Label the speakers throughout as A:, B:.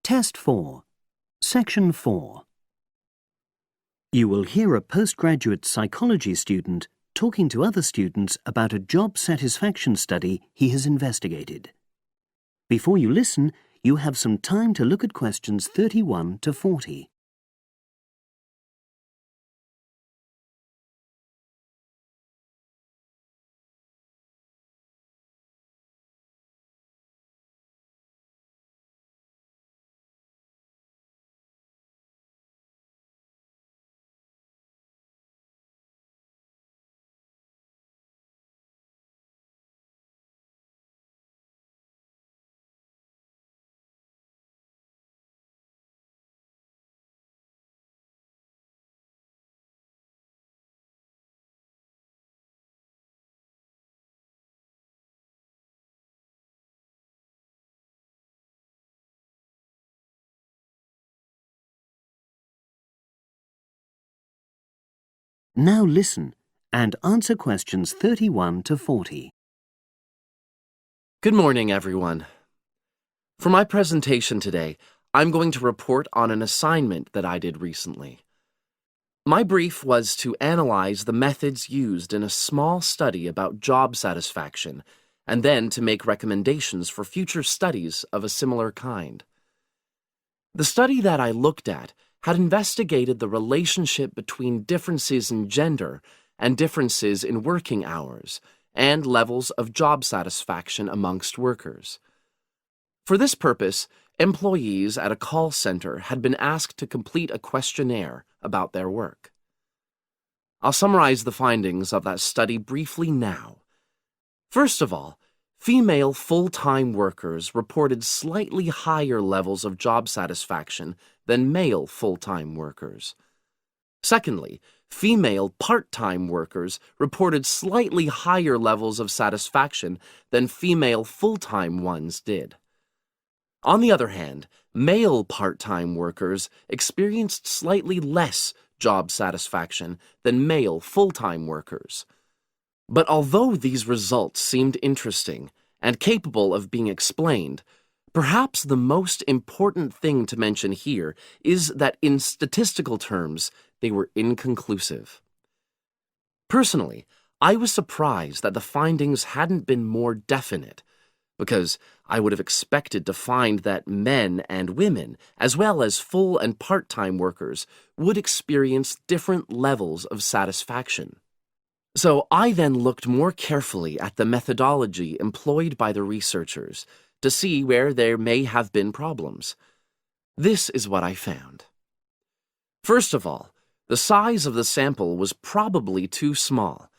A: Test 4, Section 4. You will hear a postgraduate psychology student talking to other students about a job satisfaction study he has investigated. Before you listen, you have some time to look at questions 31 to 40. Now listen and answer questions 31 to 40.
B: Good morning, everyone. For my presentation today, I'm going to report on an assignment that I did recently. My brief was to analyze the methods used in a small study about job satisfaction, and then to make recommendations for future studies of a similar kind. The study that I looked at had investigated the relationship between differences in gender and differences in working hours and levels of job satisfaction amongst workers. For this purpose, employees at a call center had been asked to complete a questionnaire about their work. I'll summarize the findings of that study briefly now. First of all, female full-time workers reported slightly higher levels of job satisfaction than male full-time workers. Secondly, female part-time workers reported slightly higher levels of satisfaction than female full-time ones did. On the other hand, male part-time workers experienced slightly less job satisfaction than male full-time workers. But although these results seemed interesting and capable of being explained, perhaps the most important thing to mention here is that in statistical terms, they were inconclusive. Personally, I was surprised that the findings hadn't been more definite, because I would have expected to find that men and women, as well as full and part-time workers, would experience different levels of satisfaction. So I then looked more carefully at the methodology employed by the researchers to see where there may have been problems. This is what I found. First of all, the size of the sample was probably too small.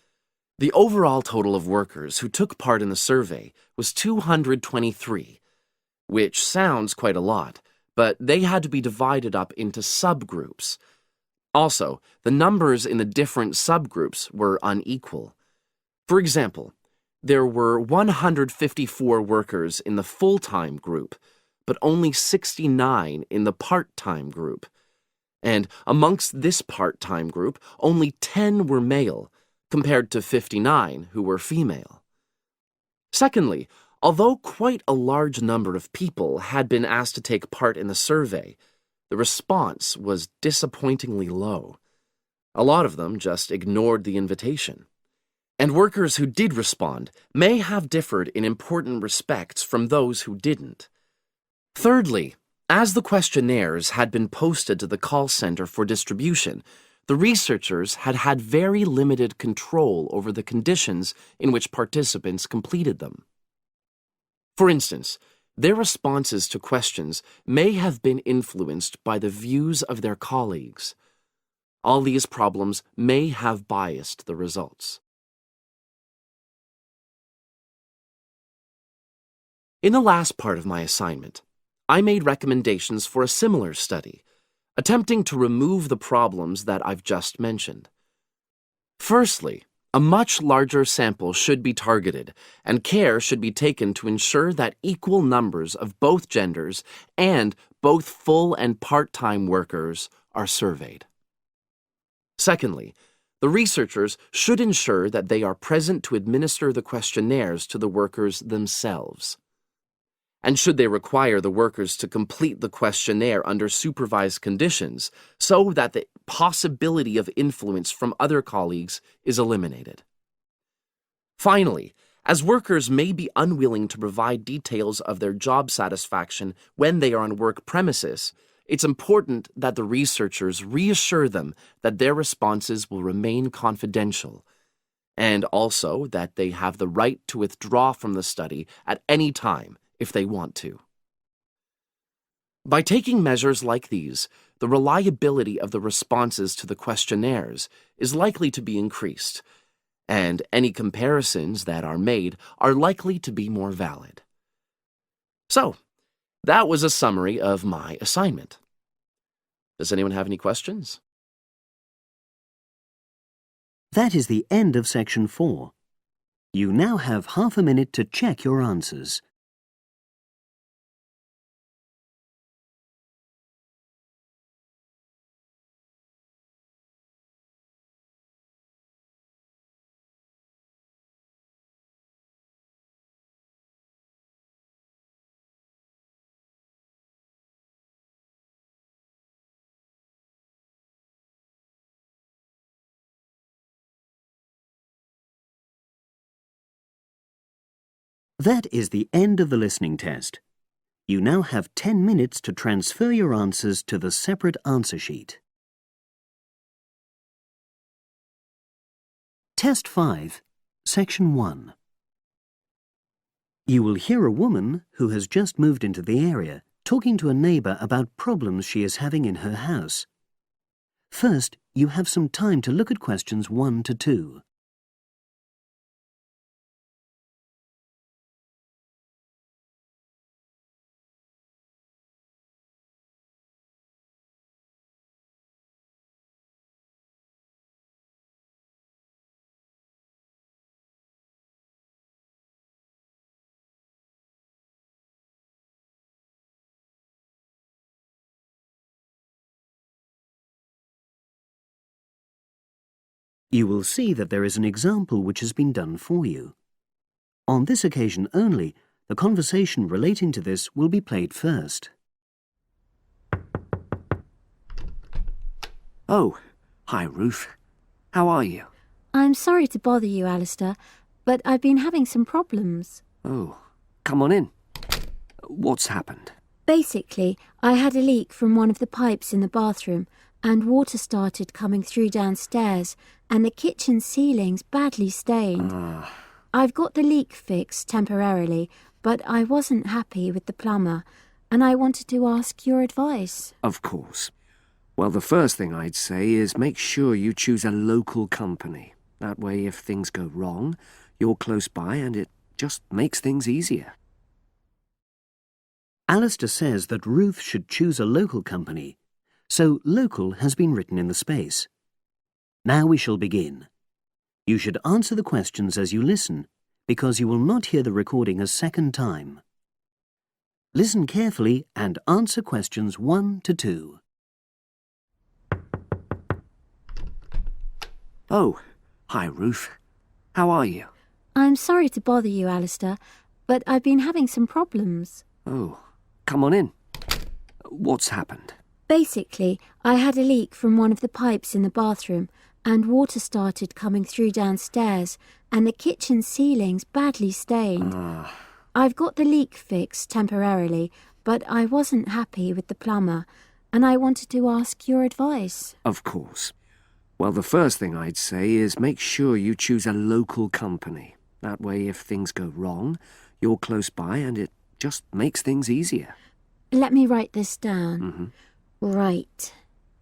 B: The overall total of workers who took part in the survey was 223, which sounds quite a lot, but they had to be divided up into subgroups. Also, the numbers in the different subgroups were unequal. For example, there were 154 workers in the full-time group, but only 69 in the part-time group. And amongst this part-time group, only 10 were male, compared to 59 who were female. Secondly, although quite a large number of people had been asked to take part in the survey, the response was disappointingly low. A lot of them just ignored the invitation. And workers who did respond may have differed in important respects from those who didn't. Thirdly, as the questionnaires had been posted to the call center for distribution, the researchers had had very limited control over the conditions in which participants completed them. For instance, their responses to questions may have been influenced by the views of their colleagues. All these problems may have biased the results. In the last part of my assignment, I made recommendations for a similar study, attempting to remove the problems that I've just mentioned. Firstly, a much larger sample should be targeted, and care should be taken to ensure that equal numbers of both genders and both full and part-time workers are surveyed. Secondly, the researchers should ensure that they are present to administer the questionnaires to the workers themselves. And should they require the workers to complete the questionnaire under supervised conditions so that the possibility of influence from other colleagues is eliminated. Finally, as workers may be unwilling to provide details of their job satisfaction when they are on work premises, it's important that the researchers reassure them that their responses will remain confidential, and also that they have the right to withdraw from the study at any time if they want to. By taking measures like these, the reliability of the responses to the questionnaires is likely to be increased, and any comparisons that are made are likely to be more valid. So, that was a summary of my assignment. Does anyone have any questions?
A: That is the end of section 4. You now have half a minute to check your answers. That is the end of the listening test. You now have 10 minutes to transfer your answers to the separate answer sheet. Test 5, Section 1. You will hear a woman who has just moved into the area talking to a neighbour about problems she is having in her house. First, you have some time to look at questions 1 to 2. You will see that there is an example which has been done for you. On this occasion only, the conversation relating to this will be played first.
C: Oh, hi Ruth. How are you?
D: I'm sorry to bother you, Alistair, but I've been having some problems.
C: Oh, come on in. What's happened?
D: Basically, I had a leak from one of the pipes in the bathroom, and water started coming through downstairs, and the kitchen ceiling's badly stained. I've got the leak fixed temporarily, but I wasn't happy with the plumber, and I wanted to ask your advice.
C: Of course. Well, the first thing I'd say is make sure you choose a local company. That way, if things go wrong, you're close by and it just makes things easier.
A: Alistair says that Ruth should choose a local company, so local has been written in the space. Now we shall begin. You should answer the questions as you listen, because you will not hear the recording a second time. Listen carefully and answer questions 1 to 2.
C: Oh, hi Ruth. How are you?
D: I'm sorry to bother you, Alistair, but I've been having some problems.
C: Oh, come on in. What's happened?
D: Basically, I had a leak from one of the pipes in the bathroom, and water started coming through downstairs, and the kitchen ceiling's badly stained. I've got the leak fixed temporarily, but I wasn't happy with the plumber, and I wanted to ask your advice.
C: Of course. Well, the first thing I'd say is make sure you choose a local company. That way, if things go wrong, you're close by and it just makes things easier.
D: Let me write this down. Right.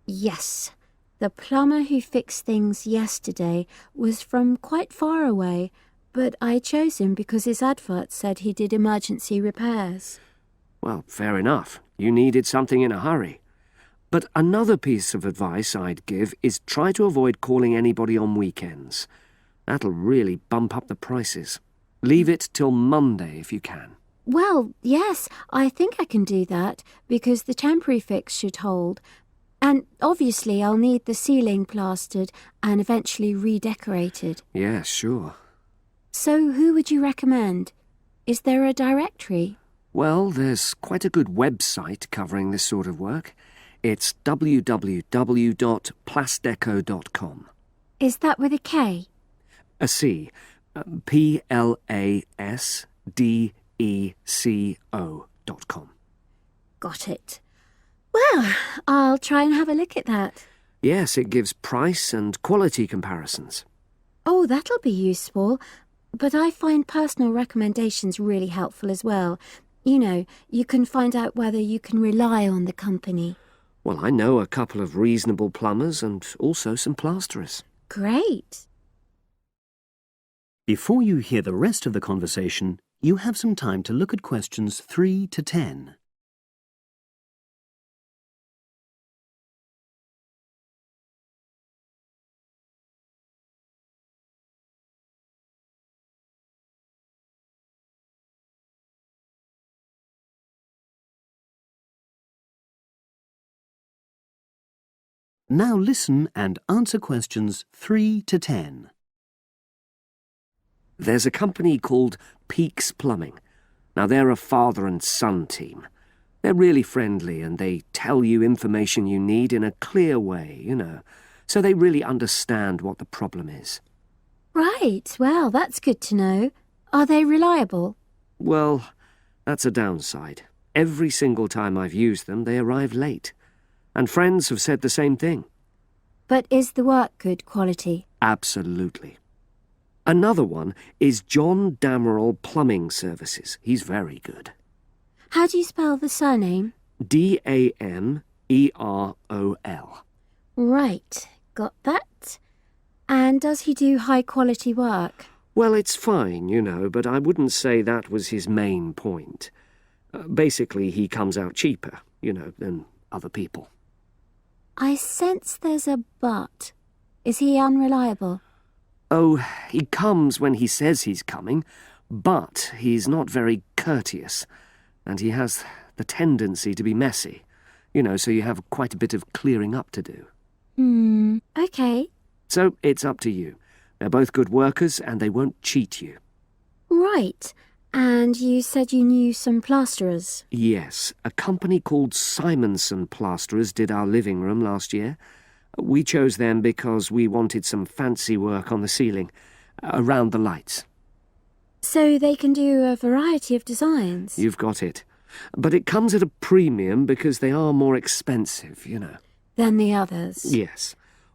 D: Yes. The plumber who fixed things yesterday was from quite far away, but I chose him because his advert said he did emergency repairs.
C: Well, fair enough. You needed something in a hurry. But another piece of advice I'd give is try to avoid calling anybody on weekends. That'll really bump up the prices. Leave it till Monday if you can.
D: Well, yes, I think I can do that, because the temporary fix should hold. And obviously I'll need the ceiling plastered and eventually redecorated.
C: Yeah, sure.
D: So who would you recommend? Is there a directory?
C: Well, there's quite a good website covering this sort of work. It's www.plasdeco.com.
D: Is that with a K?
C: A C. PLASDECO.com.
D: Got it. Well, I'll try and have a look at that.
C: Yes, it gives price and quality comparisons.
D: Oh, that'll be useful. But I find personal recommendations really helpful as well. You know, you can find out whether you can rely on the company.
C: Well, I know a couple of reasonable plumbers and also some plasterers.
D: Great.
A: Before you hear the rest of the conversation, you have some time to look at questions 3 to 10. Now listen and answer questions 3 to 10.
C: There's a company called Peaks Plumbing. Now, they're a father and son team. They're really friendly and they tell you information you need in a clear way, you know, so they really understand what the problem is.
D: Right, well, that's good to know. Are they reliable?
C: Well, that's a downside. Every single time I've used them, they arrive late. And friends have said the same thing.
D: But is the work good quality?
C: Absolutely. Another one is John Damerel Plumbing Services. He's very good.
D: How do you spell the surname?
C: Damerol.
D: Right, got that. And does he do high-quality work?
C: Well, it's fine, you know, but I wouldn't say that was his main point. Basically, he comes out cheaper, you know, than other people.
D: I sense there's a but. Is he unreliable?
C: Oh, he comes when he says he's coming, but he's not very courteous, and he has the tendency to be messy, you know, so you have quite a bit of clearing up to do.
D: Okay.
C: So it's up to you. They're both good workers, and they won't cheat you.
D: Right. And you said you knew some plasterers?
C: Yes, a company called Simonson Plasterers did our living room last year. We chose them because we wanted some fancy work on the ceiling, around the lights.
D: So they can do a variety of designs?
C: You've got it. But it comes at a premium because they are more expensive, you know.
D: Than the others?
C: Yes.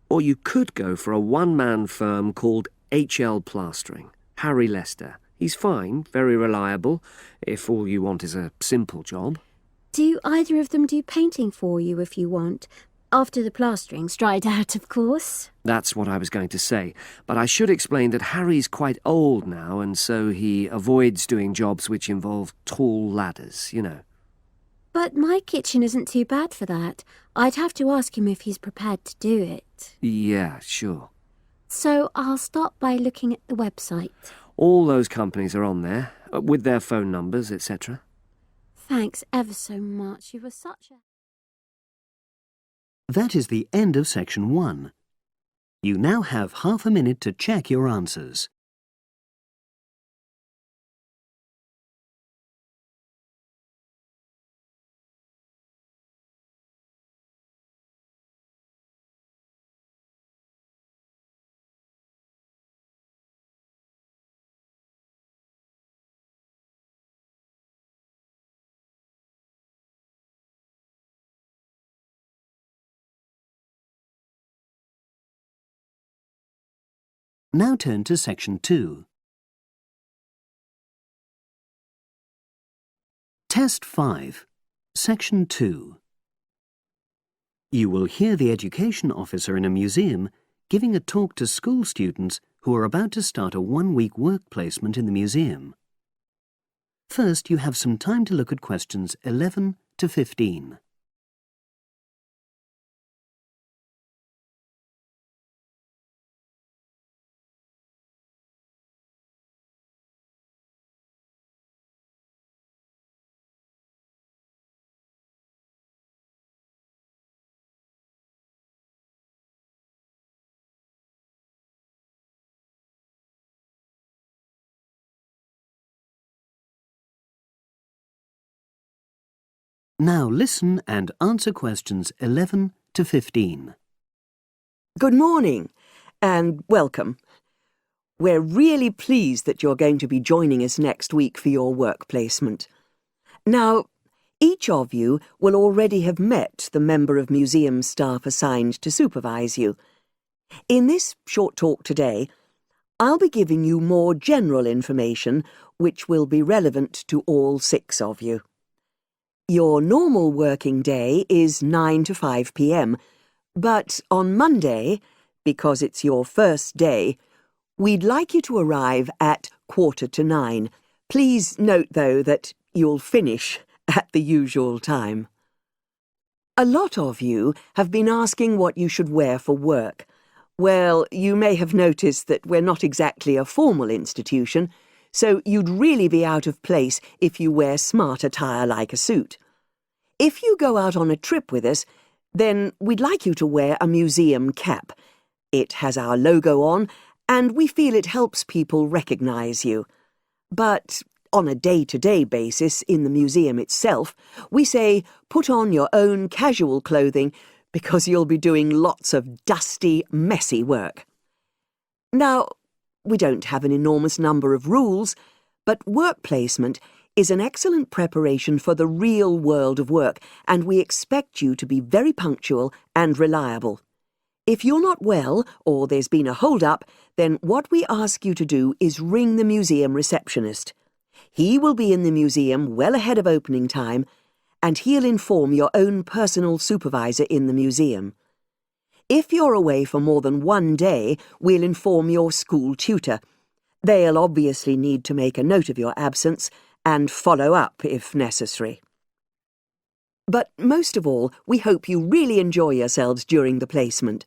C: Or you could go for a one-man firm called HL Plastering. Harry Lester. He's fine, very reliable, if all you want is a simple job.
D: Do either of them do painting for you if you want? After the plastering's dried out, of course.
C: That's what I was going to say. But I should explain that Harry's quite old now, and so he avoids doing jobs which involve tall ladders, you know.
D: But my kitchen isn't too bad for that. I'd have to ask him if he's prepared to do it.
C: Yeah, sure.
D: So I'll start by looking at the website.
C: All those companies are on there, with their phone numbers, etc.
D: Thanks ever so much. You were such a...
A: That is the end of section 1. You now have half a minute to check your answers. Now turn to section 2. Test 5, section 2. You will hear the education officer in a museum giving a talk to school students who are about to start a 1-week work placement in the museum. First, you have some time to look at questions 11 to 15. Now listen and answer questions 11 to 15.
E: Good morning and welcome. We're really pleased that you're going to be joining us next week for your work placement. Now, each of you will already have met the member of museum staff assigned to supervise you. In this short talk today, I'll be giving you more general information which will be relevant to all 6 of you. Your normal working day is 9 to 5 p.m, but on Monday, because it's your first day, we'd like you to arrive at 8:45. Please note, though, that you'll finish at the usual time. A lot of you have been asking what you should wear for work. Well, you may have noticed that we're not exactly a formal institution, so you'd really be out of place if you wear smart attire like a suit. If you go out on a trip with us, then we'd like you to wear a museum cap. It has our logo on, and we feel it helps people recognise you. But on a day-to-day basis in the museum itself, we say put on your own casual clothing because you'll be doing lots of dusty, messy work. Now, we don't have an enormous number of rules, but work placement is an excellent preparation for the real world of work, and we expect you to be very punctual and reliable. If you're not well, or there's been a hold-up, then what we ask you to do is ring the museum receptionist. He will be in the museum well ahead of opening time, and he'll inform your own personal supervisor in the museum. If you're away for more than 1 day, we'll inform your school tutor. They'll obviously need to make a note of your absence and follow up if necessary. But most of all, we hope you really enjoy yourselves during the placement.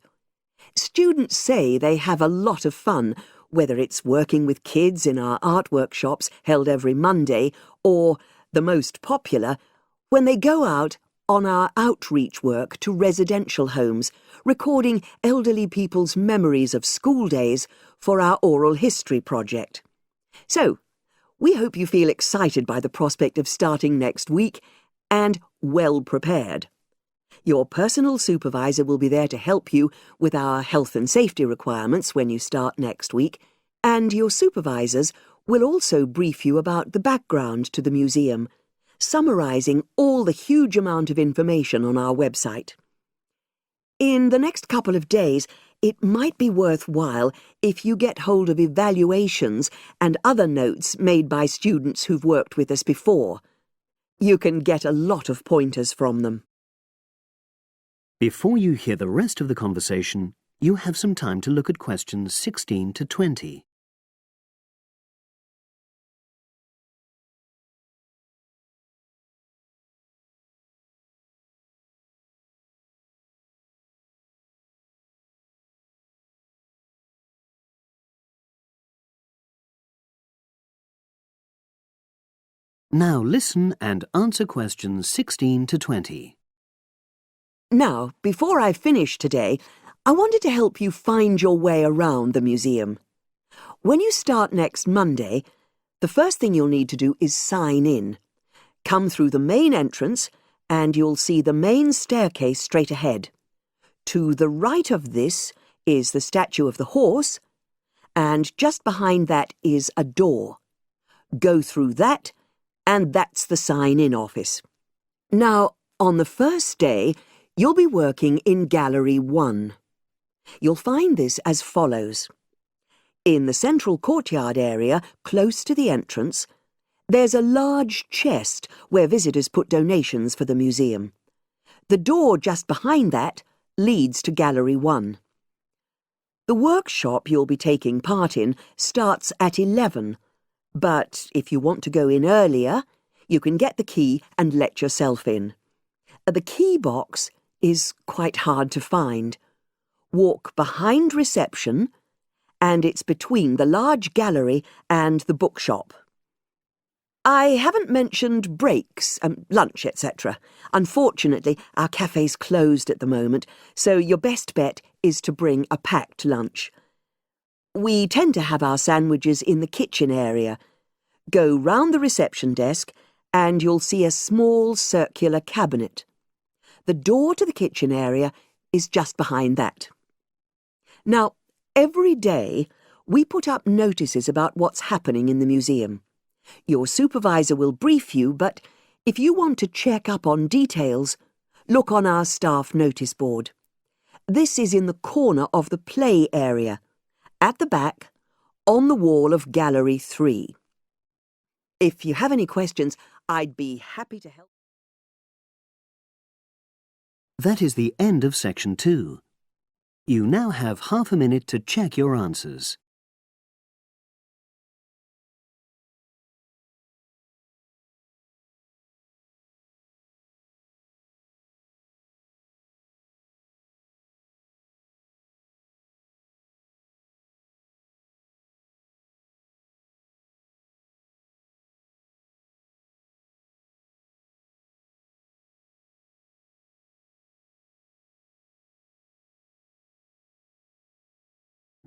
E: Students say they have a lot of fun, whether it's working with kids in our art workshops held every Monday, or, the most popular, when they go out on our outreach work to residential homes, recording elderly people's memories of school days for our oral history project. So, we hope you feel excited by the prospect of starting next week and well prepared. Your personal supervisor will be there to help you with our health and safety requirements when you start next week, and your supervisors will also brief you about the background to the museum, summarising all the huge amount of information on our website. In the next couple of days, it might be worthwhile if you get hold of evaluations and other notes made by students who've worked with us before. You can get a lot of pointers from them.
A: Before you hear the rest of the conversation, you have some time to look at questions 16 to 20. Now listen and answer questions 16 to 20.
E: Now, before I finish today, I wanted to help you find your way around the museum. When you start next Monday, the first thing you'll need to do is sign in. Come through the main entrance, and you'll see the main staircase straight ahead. To the right of this is the statue of the horse, and just behind that is a door. Go through that, and that's the sign-in office. Now, on the first day, you'll be working in Gallery 1. You'll find this as follows. In the central courtyard area, close to the entrance, there's a large chest where visitors put donations for the museum. The door just behind that leads to Gallery 1. The workshop you'll be taking part in starts at 11, but if you want to go in earlier, you can get the key and let yourself in. The key box is quite hard to find. Walk behind reception, and it's between the large gallery and the bookshop. I haven't mentioned breaks, lunch, etc. Unfortunately, our cafe's closed at the moment, so your best bet is to bring a packed lunch. We tend to have our sandwiches in the kitchen area. Go round the reception desk and you'll see a small circular cabinet. The door to the kitchen area is just behind that. Now, every day, we put up notices about what's happening in the museum. Your supervisor will brief you, but if you want to check up on details, look on our staff notice board. This is in the corner of the play area, at the back, on the wall of Gallery 3. If you have any questions, I'd be happy to help.
A: That is the end of section 2. You now have half a minute to check your answers.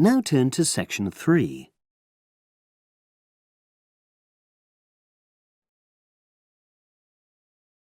A: Now turn to section 3.